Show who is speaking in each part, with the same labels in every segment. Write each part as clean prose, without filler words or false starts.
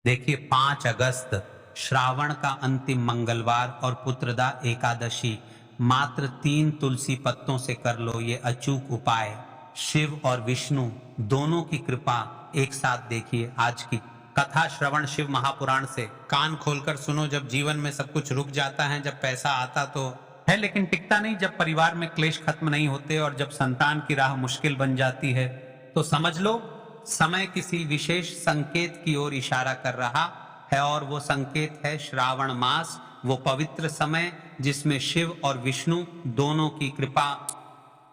Speaker 1: देखिए 5 अगस्त श्रावण का अंतिम मंगलवार और पुत्रदा एकादशी, मात्र 3 तुलसी पत्तों से कर लो ये अचूक उपाय। शिव और विष्णु दोनों की कृपा एक साथ। देखिए आज की कथा श्रवण शिव महापुराण से। कान खोलकर सुनो, जब जीवन में सब कुछ रुक जाता है, जब पैसा आता तो है लेकिन टिकता नहीं, जब परिवार में क्लेश खत्म नहीं होते और जब संतान की राह मुश्किल बन जाती है, तो समझ लो समय किसी विशेष संकेत की ओर इशारा कर रहा है। और वो संकेत है श्रावण मास, वो पवित्र समय जिसमें शिव और विष्णु दोनों की कृपा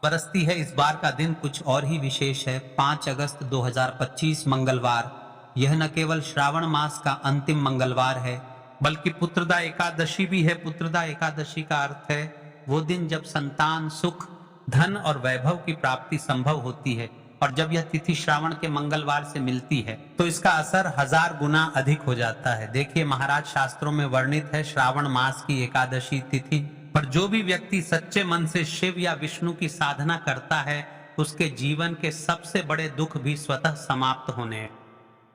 Speaker 1: बरसती है। इस बार का दिन कुछ और ही विशेष है। 5 अगस्त 2025 मंगलवार। यह न केवल श्रावण मास का अंतिम मंगलवार है, बल्कि पुत्रदा एकादशी भी है। पुत्रदा एकादशी का अर्थ है वो दिन जब संतान, सुख, धन और वैभव की प्राप्ति संभव होती है। और जब यह तिथि श्रावण के मंगलवार से मिलती है तो इसका असर 1000 गुना अधिक हो जाता है। देखिए महाराज, शास्त्रों में वर्णित है श्रावण मास की एकादशी तिथि पर जो भी व्यक्ति सच्चे मन से शिव या विष्णु की साधना करता है, उसके जीवन के सबसे बड़े दुख भी स्वतः समाप्त होने हैं।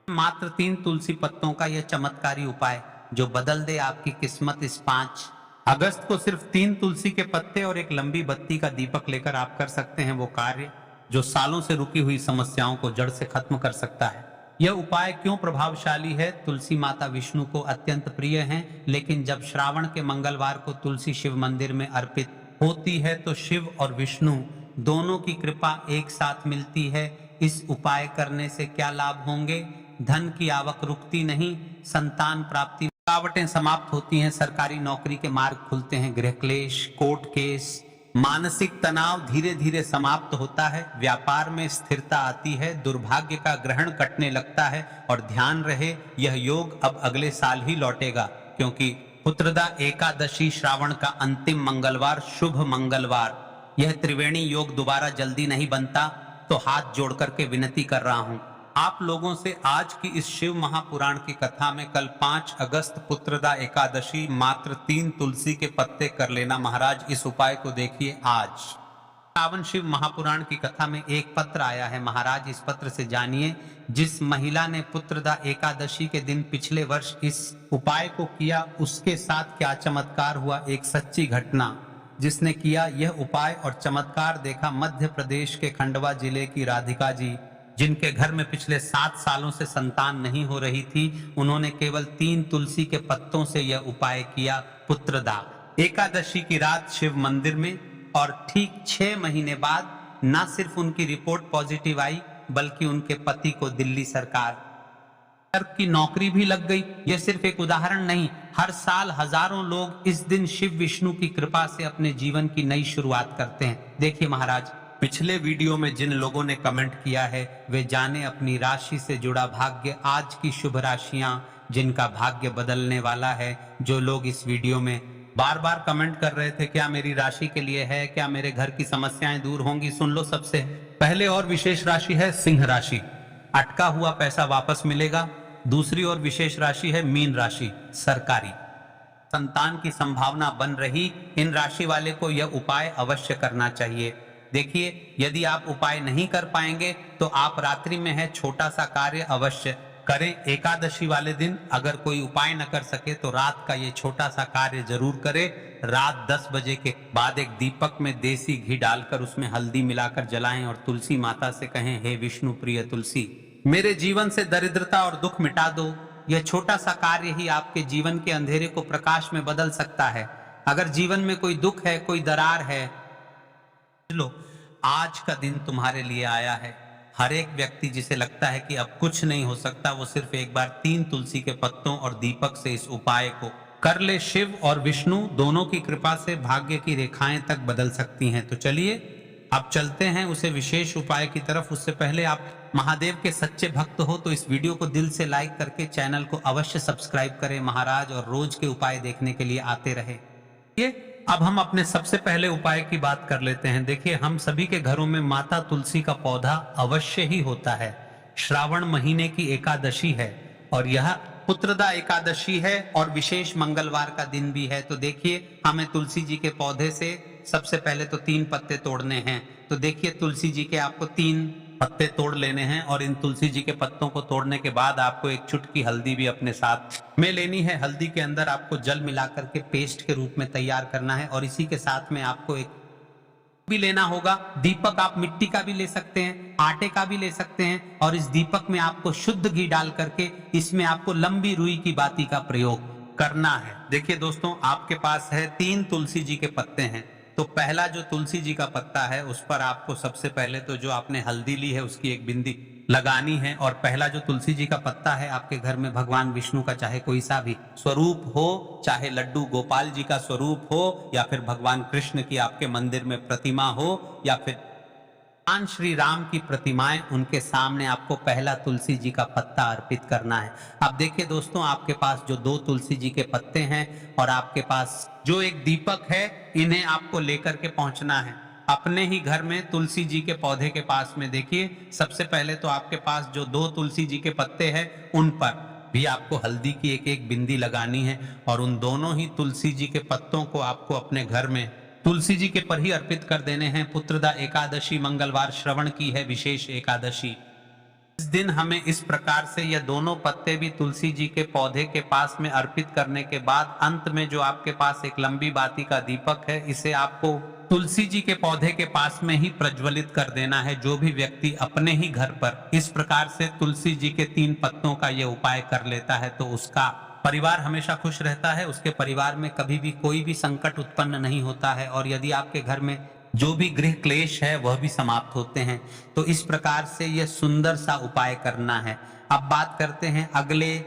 Speaker 1: मात्र 3 तुलसी पत्तों का यह चमत्कारी उपाय जो बदल दे आपकी किस्मत। इस 5 अगस्त को सिर्फ 3 तुलसी के पत्ते और एक लंबी बत्ती का दीपक लेकर आप कर सकते हैं वो कार्य जो सालों से रुकी हुई समस्याओं को जड़ से खत्म कर सकता है। यह उपाय क्यों प्रभावशाली है? तुलसी माता विष्णु को अत्यंत प्रिय हैं, लेकिन जब श्रावण के मंगलवार को तुलसी शिव मंदिर में अर्पित होती है तो शिव और विष्णु दोनों की कृपा एक साथ मिलती है। इस उपाय करने से क्या लाभ होंगे? धन की आवक रुकती नहीं, संतान प्राप्ति, रुकावटें समाप्त होती हैं, सरकारी नौकरी के मार्ग खुलते हैं, गृह क्लेश, कोर्ट केस, मानसिक तनाव धीरे धीरे समाप्त होता है, व्यापार में स्थिरता आती है, दुर्भाग्य का ग्रहण कटने लगता है। और ध्यान रहे, यह योग अब अगले साल ही लौटेगा, क्योंकि पुत्रदा एकादशी श्रावण का अंतिम मंगलवार, शुभ मंगलवार। यह त्रिवेणी योग दोबारा जल्दी नहीं बनता। तो हाथ जोड़ करके विनती कर रहा हूं आप लोगों से, आज की इस शिव महापुराण की कथा में कल 5 अगस्त पुत्रदा एकादशी मात्र 3 तुलसी के पत्ते कर लेना। महाराज इस उपाय को देखिए आज। श्रावण शिव महापुराण की कथा में एक पत्र आया है। महाराज इस पत्र से जानिए, जिस महिला ने पुत्रदा एकादशी के दिन पिछले वर्ष इस उपाय को किया, उसके साथ क्या चमत्कार हुआ। एक सच्ची घटना। जिसने किया यह उपाय और चमत्कार देखा, मध्य प्रदेश के खंडवा जिले की राधिका जी, जिनके घर में पिछले 7 सालों से संतान नहीं हो रही थी। उन्होंने केवल 3 तुलसी के पत्तों से यह उपाय किया पुत्रदा एकादशी की रात शिव मंदिर में। और ठीक 6 महीने बाद न सिर्फ उनकी रिपोर्ट पॉजिटिव आई, बल्कि उनके पति को दिल्ली सरकार की नौकरी भी लग गई। यह सिर्फ एक उदाहरण नहीं, हर साल हजारों लोग इस दिन शिव विष्णु की कृपा से अपने जीवन की नई शुरुआत करते हैं। देखिए महाराज, पिछले वीडियो में जिन लोगों ने कमेंट किया है वे जाने अपनी राशि से जुड़ा भाग्य। आज की शुभ राशियां जिनका भाग्य बदलने वाला है। जो लोग इस वीडियो में बार बार कमेंट कर रहे थे क्या मेरी राशि के लिए है, क्या मेरे घर की समस्याएं दूर होंगी, सुन लो। सबसे पहले और विशेष राशि है सिंह राशि, अटका हुआ पैसा वापस मिलेगा। दूसरी और विशेष राशि है मीन राशि, सरकारी संतान की संभावना बन रही। इन राशि वाले को यह उपाय अवश्य करना चाहिए। देखिए, यदि आप उपाय नहीं कर पाएंगे तो आप रात्रि में है छोटा सा कार्य अवश्य करें। एकादशी वाले दिन अगर कोई उपाय न कर सके तो रात का ये छोटा सा कार्य जरूर करें। रात 10 बजे के बाद एक दीपक में देसी घी डालकर उसमें हल्दी मिलाकर जलाएं और तुलसी माता से कहें, हे विष्णु प्रिय तुलसी, मेरे जीवन से दरिद्रता और दुख मिटा दो। यह छोटा सा कार्य ही आपके जीवन के अंधेरे को प्रकाश में बदल सकता है। अगर जीवन में कोई दुख है, कोई दरार है, लो आज का दिन तुम्हारे लिए आया है। हर एक व्यक्ति जिसे लगता है कि अब कुछ नहीं हो सकता, वो सिर्फ एक बार 3 तुलसी के पत्तों और दीपक से इस उपाय को कर ले। शिव और विष्णु दोनों की कृपा से भाग्य की रेखाएं तक बदल सकती हैं। तो चलिए अब चलते हैं उसे विशेष उपाय की तरफ। उससे पहले आप महादेव के सच्चे भक्त हो तो इस वीडियो को दिल से लाइक करके चैनल को अवश्य सब्सक्राइब करें महाराज, और रोज के उपाय देखने के लिए आते रहे। ये अब हम अपने सबसे पहले उपाय की बात कर लेते हैं। देखिए, हम सभी के घरों में माता तुलसी का पौधा अवश्य ही होता है। श्रावण महीने की एकादशी है और यह पुत्रदा एकादशी है और विशेष मंगलवार का दिन भी है। तो देखिए, हमें तुलसी जी के पौधे से सबसे पहले तो 3 पत्ते तोड़ने हैं। तो देखिए, तुलसी जी के आपको 3 पत्ते तोड़ लेने हैं और इन तुलसी जी के पत्तों को तोड़ने के बाद आपको एक चुटकी हल्दी भी अपने साथ में लेनी है। हल्दी के अंदर आपको जल मिला करके पेस्ट के रूप में तैयार करना है और इसी के साथ में आपको एक भी लेना होगा। दीपक आप मिट्टी का भी ले सकते हैं, आटे का भी ले सकते हैं और इस दीपक में आपको शुद्ध घी डाल करके इसमें आपको लंबी रुई की बाती का प्रयोग करना है। देखिए दोस्तों, आपके पास है 3 तुलसी जी के पत्ते हैं। तो पहला जो तुलसी जी का पत्ता है उस पर आपको सबसे पहले तो जो आपने हल्दी ली है उसकी एक बिंदी लगानी है। और पहला जो तुलसी जी का पत्ता है, आपके घर में भगवान विष्णु का चाहे कोई सा भी स्वरूप हो, चाहे लड्डू गोपाल जी का स्वरूप हो या फिर भगवान कृष्ण की आपके मंदिर में प्रतिमा हो या फिर भगवान श्री राम की प्रतिमाएं, उनके सामने आपको पहला तुलसी जी का पत्ता अर्पित करना है। अब देखिए दोस्तों, आपके पास जो 2 तुलसी जी के पत्ते हैं और आपके पास जो एक दीपक है, इन्हें आपको लेकर के पहुंचना है अपने ही घर में तुलसी जी के पौधे के पास में। देखिए, सबसे पहले तो आपके पास जो 2 तुलसी जी के पत्ते हैं उन पर भी आपको हल्दी की एक एक बिंदी लगानी है और उन दोनों ही तुलसी जी के पत्तों को आपको अपने घर में तुलसी जी के पर ही अर्पित कर देने हैं। पुत्रदा एकादशी मंगलवार श्रवण की है विशेष एकादशी। इस दिन हमें इस प्रकार से यह दोनों पत्ते भी तुलसी जी के पौधे के पास में अर्पित करने के बाद अंत में जो आपके पास एक लंबी बाती का दीपक है, इसे आपको तुलसी जी के पौधे के पास में ही प्रज्वलित कर देना है। जो भी व्यक्ति अपने ही घर पर इस प्रकार से तुलसी जी के 3 पत्तों का यह उपाय कर लेता है तो उसका परिवार हमेशा खुश रहता है, उसके परिवार में कभी भी कोई भी संकट उत्पन्न नहीं होता है और यदि आपके घर में जो भी गृह क्लेश है वह भी समाप्त होते हैं। तो इस प्रकार से यह सुंदर सा उपाय करना है। अब बात करते हैं अगले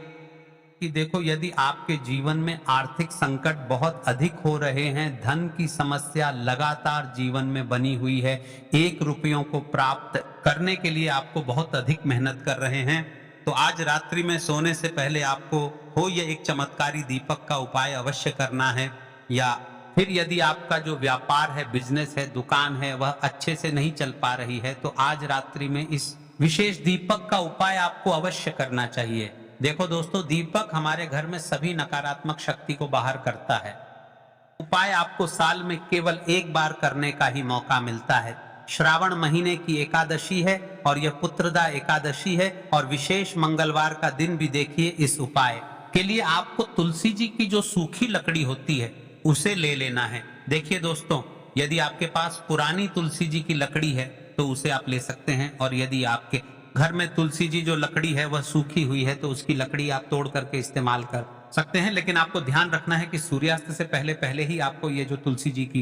Speaker 1: कि देखो, यदि आपके जीवन में आर्थिक संकट बहुत अधिक हो रहे हैं, धन की समस्या लगातार जीवन में बनी हुई है, 1 रुपयों को प्राप्त करने के लिए आपको बहुत अधिक मेहनत कर रहे हैं, तो आज रात्रि में सोने से पहले आपको हो यह एक चमत्कारी दीपक का उपाय अवश्य करना है। या फिर यदि आपका जो व्यापार है, बिजनेस है, दुकान है, वह अच्छे से नहीं चल पा रही है, तो आज रात्रि में इस विशेष दीपक का उपाय आपको अवश्य करना चाहिए। देखो दोस्तों, दीपक हमारे घर में सभी नकारात्मक शक्ति को बाहर करता है। उपाय आपको साल में केवल 1 बार करने का ही मौका मिलता है। श्रावण महीने की एकादशी है और यह पुत्रदा एकादशी है और विशेष मंगलवार का दिन भी देखिए। इस उपाय के लिए आपको तुलसी जी की जो सूखी लकड़ी होती है उसे ले लेना है। देखिए दोस्तों, यदि आपके पास पुरानी तुलसी जी की लकड़ी है तो उसे आप ले सकते हैं और यदि आपके घर में तुलसी जी जो लकड़ी है वह सूखी हुई है तो उसकी लकड़ी आप तोड़ करके इस्तेमाल कर सकते हैं। लेकिन आपको ध्यान रखना है कि सूर्यास्त से पहले पहले ही आपको ये जो तुलसी जी की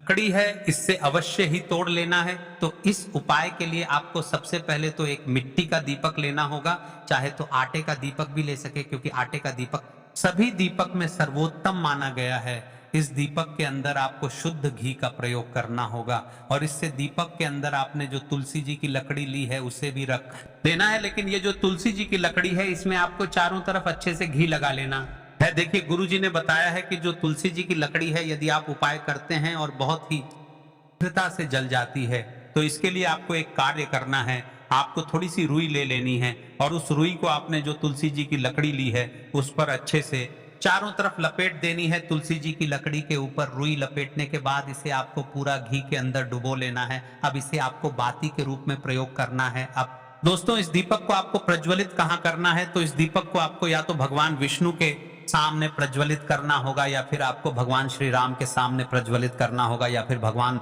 Speaker 1: लकड़ी है इससे अवश्य ही तोड़ लेना है। तो इस उपाय के लिए आपको सबसे पहले तो एक मिट्टी का दीपक लेना होगा, चाहे तो आटे का दीपक भी ले सके, क्योंकि आटे का दीपक सभी दीपक में सर्वोत्तम माना गया है। इस दीपक के अंदर आपको शुद्ध घी का प्रयोग करना होगा और इससे दीपक के अंदर आपने जो तुलसी जी की लकड़ी ली है उसे भी रख देना है। लेकिन ये जो तुलसी जी की लकड़ी है इसमें आपको चारों तरफ अच्छे से घी लगा लेना है। देखिए, गुरु जी ने बताया है कि जो तुलसी जी की लकड़ी है यदि आप उपाय करते हैं और बहुत ही शीघ्रता से जल जाती है तो इसके लिए आपको एक कार्य करना है। आपको थोड़ी सी रुई ले लेनी है और उस रुई को आपने जो तुलसी जी की लकड़ी ली है उस पर अच्छे से चारों तरफ लपेट देनी है। तुलसी जी की लकड़ी के ऊपर रुई लपेटने के बाद इसे आपको पूरा घी के अंदर डुबो लेना है। अब इसे आपको बाती के रूप में प्रयोग करना है। अब दोस्तों, इस दीपक को आपको प्रज्वलित कहाँ करना है, तो इस दीपक को आपको या तो भगवान विष्णु के सामने प्रज्वलित करना होगा या फिर आपको भगवान श्री राम के सामने प्रज्वलित करना होगा या फिर भगवान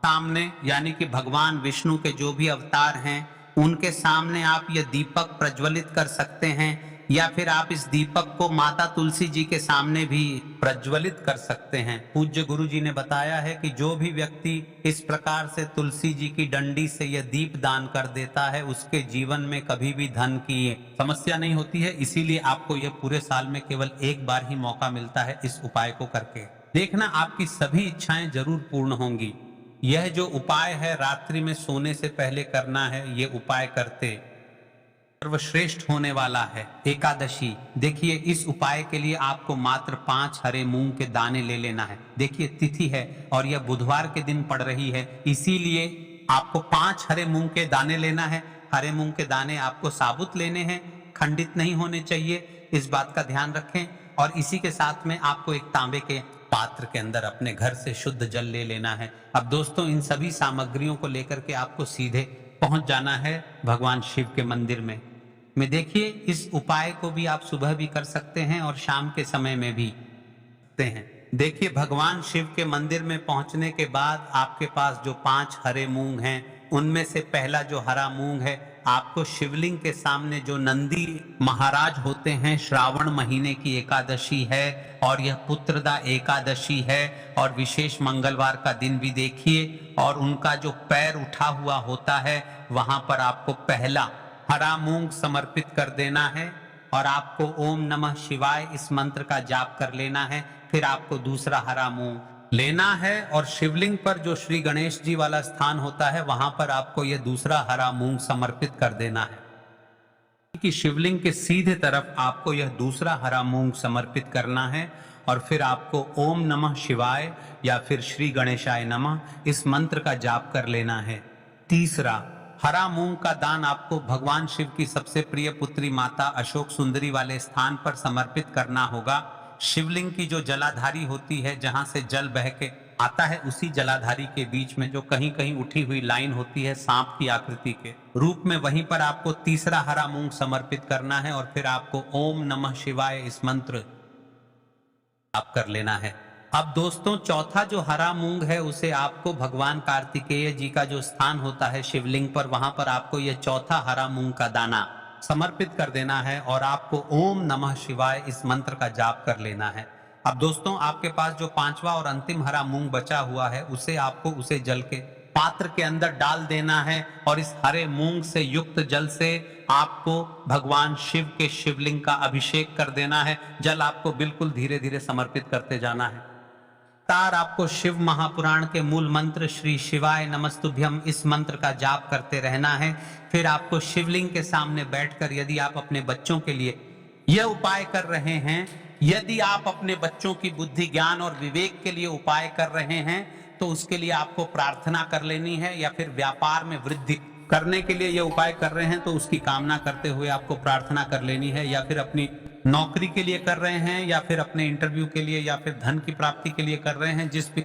Speaker 1: सामने, यानी कि भगवान विष्णु के जो भी अवतार हैं उनके सामने आप ये दीपक प्रज्वलित कर सकते हैं या फिर आप इस दीपक को माता तुलसी जी के सामने भी प्रज्वलित कर सकते हैं। पूज्य गुरु जी ने बताया है कि जो भी व्यक्ति इस प्रकार से तुलसी जी की डंडी से यह दीप दान कर देता है उसके जीवन में कभी भी धन की समस्या नहीं होती है। इसीलिए आपको यह पूरे साल में केवल 1 बार ही मौका मिलता है इस उपाय को करके देखना, आपकी सभी इच्छाएं जरूर पूर्ण होंगी। यह जो उपाय है रात्रि में सोने से पहले करना है, ये उपाय करते सर्वश्रेष्ठ होने वाला है। एकादशी, देखिए इस उपाय के लिए आपको मात्र 5 हरे मूंग के दाने ले लेना है। देखिए तिथि है और यह बुधवार के दिन पड़ रही है, इसीलिए आपको 5 हरे मूंग के दाने लेना है। हरे मूंग के दाने आपको साबुत लेने हैं, खंडित नहीं होने चाहिए, इस बात का ध्यान रखें। और इसी के साथ में आपको एक तांबे के पात्र के अंदर अपने घर से शुद्ध जल ले लेना है। अब दोस्तों, इन सभी सामग्रियों को लेकर के आपको सीधे पहुंच जाना है भगवान शिव के मंदिर में देखिए इस उपाय को भी आप सुबह भी कर सकते हैं और शाम के समय में भी करते हैं। देखिए भगवान शिव के मंदिर में पहुंचने के बाद आपके पास जो 5 हरे मूंग हैं उनमें से पहला जो हरा मूंग है आपको शिवलिंग के सामने जो नंदी महाराज होते हैं, श्रावण महीने की एकादशी है और यह पुत्रदा एकादशी है और विशेष मंगलवार का दिन भी देखिए और उनका जो पैर उठा हुआ होता है वहां पर आपको पहला हरा मूंग समर्पित कर देना है और आपको ओम नमः शिवाय इस मंत्र का जाप कर लेना है। फिर आपको दूसरा हरा मूंग लेना है और शिवलिंग पर जो श्री गणेश जी वाला स्थान होता है वहां पर आपको यह दूसरा हरा मूंग समर्पित कर देना है कि शिवलिंग के सीधे तरफ आपको यह दूसरा हरा मूंग समर्पित करना है और फिर आपको ओम नमः शिवाय या फिर श्री गणेशाय नमः इस मंत्र का जाप कर लेना है। तीसरा हरा मूंग का दान आपको भगवान शिव की सबसे प्रिय पुत्री माता अशोक सुंदरी वाले स्थान पर समर्पित करना होगा। शिवलिंग की जो जलाधारी होती है जहां से जल बह के आता है उसी जलाधारी के बीच में जो कहीं कहीं उठी हुई लाइन होती है सांप की आकृति के रूप में, वहीं पर आपको तीसरा हरा मूंग समर्पित करना है और फिर आपको ओम नमः शिवाय इस मंत्र आप कर लेना है। अब दोस्तों चौथा जो हरा मूंग है उसे आपको भगवान कार्तिकेय जी का जो स्थान होता है शिवलिंग पर वहां पर आपको यह चौथा हरा मूंग का दाना समर्पित कर देना है और आपको ओम नमः शिवाय इस मंत्र का जाप कर लेना है। अब दोस्तों आपके पास जो 5वां और अंतिम हरा मूंग बचा हुआ है उसे आपको उसे जल के पात्र के अंदर डाल देना है और इस हरे मूंग से युक्त जल से आपको भगवान शिव के शिवलिंग का अभिषेक कर देना है। जल आपको बिल्कुल धीरे धीरे समर्पित करते जाना है। तार आपको शिव महापुराण के मूल मंत्र श्री शिवाय नमस्तुभ्यम इस मंत्र का जाप करते रहना है। फिर आपको शिवलिंग के सामने बैठकर यदि आप अपने बच्चों के लिए यह उपाय कर रहे हैं, यदि आप अपने बच्चों की बुद्धि ज्ञान और विवेक के लिए उपाय कर रहे हैं तो उसके लिए आपको प्रार्थना कर लेनी है, या फिर व्यापार में वृद्धि करने के लिए यह उपाय कर रहे हैं तो उसकी कामना करते हुए आपको प्रार्थना कर लेनी है, या फिर अपनी नौकरी के लिए कर रहे हैं या फिर अपने इंटरव्यू के लिए या फिर धन की प्राप्ति के लिए कर रहे हैं, जिस भी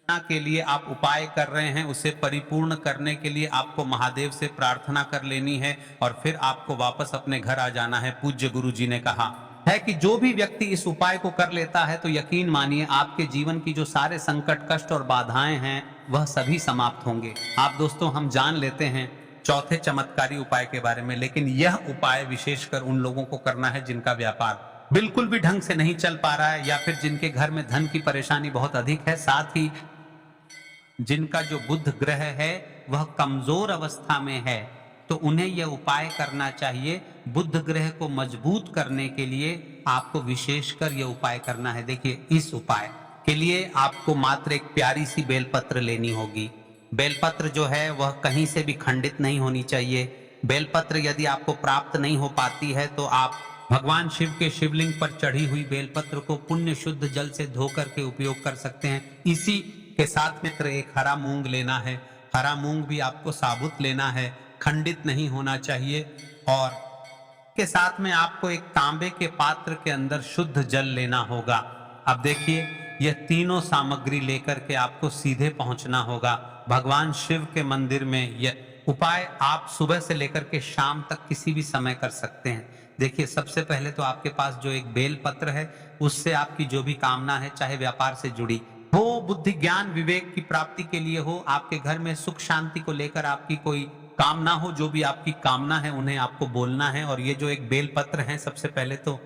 Speaker 1: के लिए आप उपाय कर रहे हैं उसे परिपूर्ण करने के लिए आपको महादेव से प्रार्थना कर लेनी है और फिर आपको वापस अपने घर आ जाना है। पूज्य गुरु जी ने कहा है कि जो भी व्यक्ति इस उपाय को कर लेता है तो यकीन मानिए आपके जीवन की जो सारे संकट कष्ट और बाधाएं हैं वह सभी समाप्त होंगे। आप दोस्तों हम जान लेते हैं चौथे चमत्कारी उपाय के बारे में, लेकिन यह उपाय विशेषकर उन लोगों को करना है जिनका व्यापार बिल्कुल भी ढंग से नहीं चल पा रहा है या फिर जिनके घर में धन की परेशानी बहुत अधिक है, साथ ही जिनका जो बुध ग्रह है वह कमजोर अवस्था में है, तो उन्हें यह उपाय करना चाहिए। बुध ग्रह को मजबूत करने के लिए आपको विशेषकर यह उपाय करना है। देखिए इस उपाय के लिए आपको मात्र एक प्यारी सी बेलपत्र लेनी होगी। बेलपत्र जो है वह कहीं से भी खंडित नहीं होनी चाहिए। बेलपत्र यदि आपको प्राप्त नहीं हो पाती है तो आप भगवान शिव के शिवलिंग पर चढ़ी हुई बेलपत्र को पुण्य शुद्ध जल से धोकर के उपयोग कर सकते हैं। इसी के साथ मित्र एक हरा मूंग लेना है। हरा मूंग भी आपको साबुत लेना है, खंडित नहीं होना चाहिए। और के साथ में आपको एक तांबे के पात्र के अंदर शुद्ध जल लेना होगा। अब देखिए यह तीनों सामग्री लेकर के आपको सीधे पहुंचना होगा भगवान शिव के मंदिर में। यह उपाय आप सुबह से लेकर के शाम तक किसी भी समय कर सकते हैं। देखिए सबसे पहले तो आपके पास जो एक बेल पत्र है उससे आपकी जो भी कामना है, चाहे व्यापार से जुड़ी हो, बुद्धि ज्ञान विवेक की प्राप्ति के लिए हो, आपके घर में सुख शांति को लेकर आपकी कोई कामना हो, जो भी आपकी कामना है उन्हें आपको बोलना है। और ये जो एक बेल पत्र है सबसे पहले तो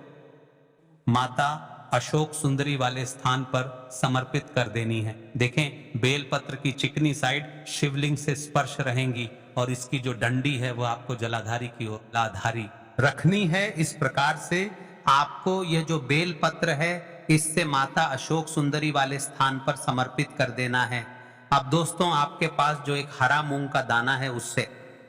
Speaker 1: माता अशोक सुंदरी वाले स्थान पर समर्पित कर देनी है। देखें बेल पत्र की चिकनी साइड शिवलिंग से स्पर्श रहेंगी और इसकी जो डंडी है वो आपको जलाधारी की ओर जलाधारी रखनी है। इस प्रकार से आपको यह जो बेल पत्र है इससे माता अशोक सुंदरी वाले स्थान पर समर्पित कर देना है। अब दोस्तों आपके पास जो एक हरा मूंग का दाना है उससे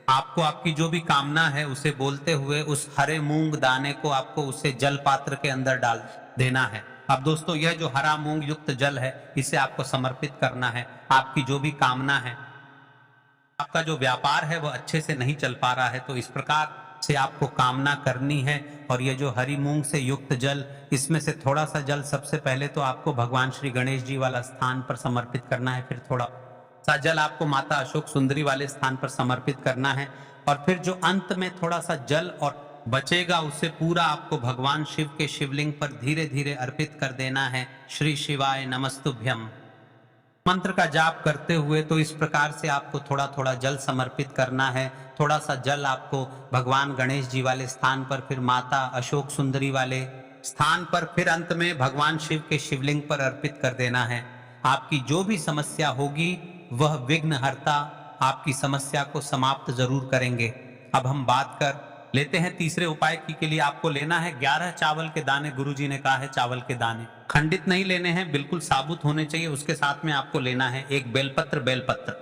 Speaker 1: आपको आपकी जो भी कामना है उसे बोलते हुए उस हरे मूंग दाने को आपको उसे जल पात्र के अंदर डाल देना है। अब दोस्तों यह जो हरा मूंग युक्त जल है इसे आपको समर्पित करना है। आपकी जो भी कामना है, आपका जो व्यापार है वह अच्छे से नहीं चल पा रहा है तो इस प्रकार से आपको कामना करनी है। और ये जो हरी मूंग से युक्त जल, इसमें से थोड़ा सा जल सबसे पहले तो आपको भगवान श्री गणेश जी वाला स्थान पर समर्पित करना है, फिर थोड़ा सा जल आपको माता अशोक सुंदरी वाले स्थान पर समर्पित करना है। और फिर जो अंत में थोड़ा सा जल और बचेगा उसे पूरा आपको भगवान शिव के शिवलिंग पर धीरे धीरे अर्पित कर देना है। श्री शिवाय नमस्तुभ्यम मंत्र का जाप करते हुए तो इस प्रकार से आपको थोड़ा थोड़ा जल समर्पित करना है। थोड़ा सा जल आपको भगवान गणेश जी वाले स्थान पर, फिर माता अशोक सुंदरी वाले स्थान पर, फिर अंत में भगवान शिव के शिवलिंग पर अर्पित कर देना है। आपकी जो भी समस्या होगी वह विघ्नहर्ता आपकी समस्या को समाप्त जरूर करेंगे। अब हम बात कर लेते हैं तीसरे उपाय की। के लिए आपको लेना है 11 चावल के दाने। गुरुजी ने कहा है चावल के दाने खंडित नहीं लेने हैं, बिल्कुल साबुत होने चाहिए। उसके साथ में आपको लेना है एक बेलपत्र।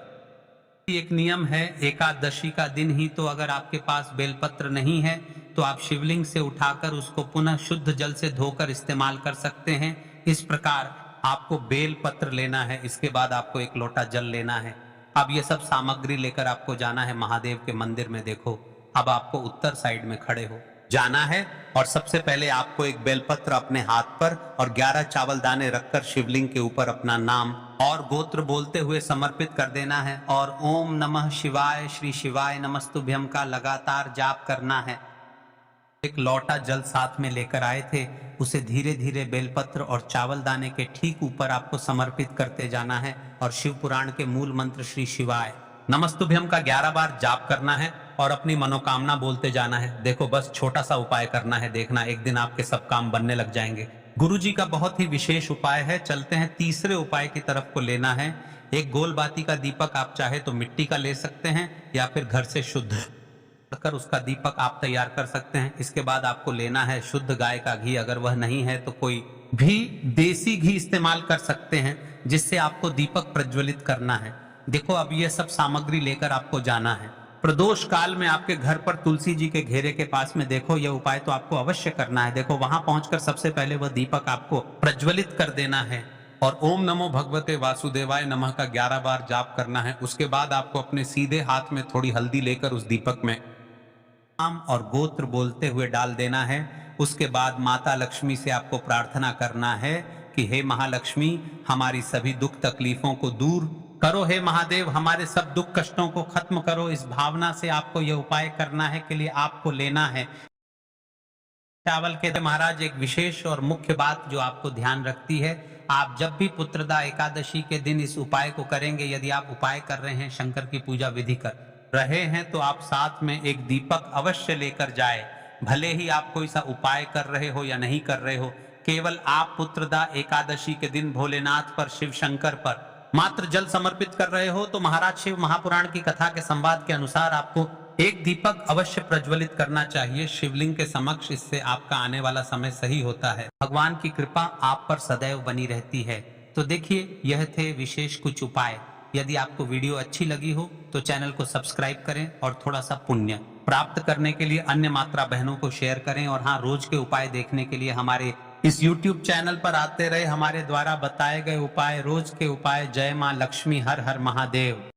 Speaker 1: एक नियम है एकादशी का दिन ही तो अगर आपके पास बेलपत्र नहीं है तो आप शिवलिंग से उठाकर उसको पुनः शुद्ध जल से धोकर इस्तेमाल कर सकते हैं। इस प्रकार आपको बेलपत्र लेना है। इसके बाद आपको एक लोटा जल लेना है। अब ये सब सामग्री लेकर आपको जाना है महादेव के मंदिर में। देखो अब आपको उत्तर साइड में खड़े हो जाना है और सबसे पहले आपको एक बेलपत्र अपने हाथ पर और 11 चावल दाने रखकर शिवलिंग के ऊपर अपना नाम और गोत्र बोलते हुए समर्पित कर देना है। और ओम नमः शिवाय श्री शिवाय नमस्तुभ्यम का लगातार जाप करना है। एक लोटा जल साथ में लेकर आए थे, उसे धीरे धीरे बेलपत्र और चावल दाने के ठीक ऊपर आपको समर्पित करते जाना है और शिव पुराण के मूल मंत्र श्री शिवाय नमस्तुभ्यम का 11 बार जाप करना है और अपनी मनोकामना बोलते जाना है। देखो बस छोटा सा उपाय करना है, देखना एक दिन आपके सब काम बनने लग जाएंगे। गुरुजी का बहुत ही विशेष उपाय है। चलते हैं तीसरे उपाय की तरफ को लेना है। एक गोल बाती का दीपक आप चाहे तो मिट्टी का ले सकते हैं या फिर घर से शुद्ध कर उसका दीपक आप तैयार कर सकते हैं। इसके बाद आपको लेना है शुद्ध गाय का घी। अगर वह नहीं है तो कोई भी देसी घी इस्तेमाल कर सकते हैं जिससे आपको दीपक प्रज्वलित करना है। देखो अब ये सब सामग्री लेकर आपको जाना है। प्रदोष काल में आपके घर पर तुलसी जी के घेरे के पास में देखो यह उपाय तो आपको अवश्य करना है। देखो वहां पहुंचकर सबसे पहले वह दीपक आपको प्रज्वलित कर देना है और ओम नमो भगवते वासुदेवाय नमः का 11 बार जाप करना है। उसके बाद आपको अपने सीधे हाथ में थोड़ी हल्दी लेकर उस दीपक में नाम और गोत्र बोलते हुए डाल देना है। उसके बाद माता लक्ष्मी से आपको प्रार्थना करना है कि हे महालक्ष्मी हमारी सभी दुख तकलीफों को दूर करो, हे महादेव हमारे सब दुख कष्टों को खत्म करो। इस भावना से आपको यह उपाय करना है। के लिए आपको लेना है चावल के। महाराज एक विशेष और मुख्य बात जो आपको ध्यान रखती है, आप जब भी पुत्रदा एकादशी के दिन इस उपाय को करेंगे, यदि आप उपाय कर रहे हैं शंकर की पूजा विधि कर रहे हैं तो आप साथ में एक दीपक अवश्य लेकर जाए। भले ही आप कोई सा उपाय कर रहे हो या नहीं कर रहे हो, केवल आप पुत्रदा एकादशी के दिन भोलेनाथ पर, शिव शंकर पर मात्र जल समर्पित कर रहे हो तो महाराज शिव महापुराण की कथा के संवाद के अनुसार आपको एक दीपक अवश्य प्रज्वलित करना चाहिए शिवलिंग के समक्ष। इससे आपका आने वाला समय सही होता है। भगवान की कृपा आप पर सदैव बनी रहती है। तो देखिए यह थे विशेष कुछ उपाय। यदि आपको वीडियो अच्छी लगी हो तो चैनल को सब्सक्राइब करें और थोड़ा सा पुण्य प्राप्त करने के लिए अन्य मात्रा बहनों को शेयर करें। और हाँ, रोज के उपाय देखने के लिए हमारे इस YouTube चैनल पर आते रहे। हमारे द्वारा बताए गए उपाय, रोज के उपाय। जय मां लक्ष्मी, हर हर महादेव।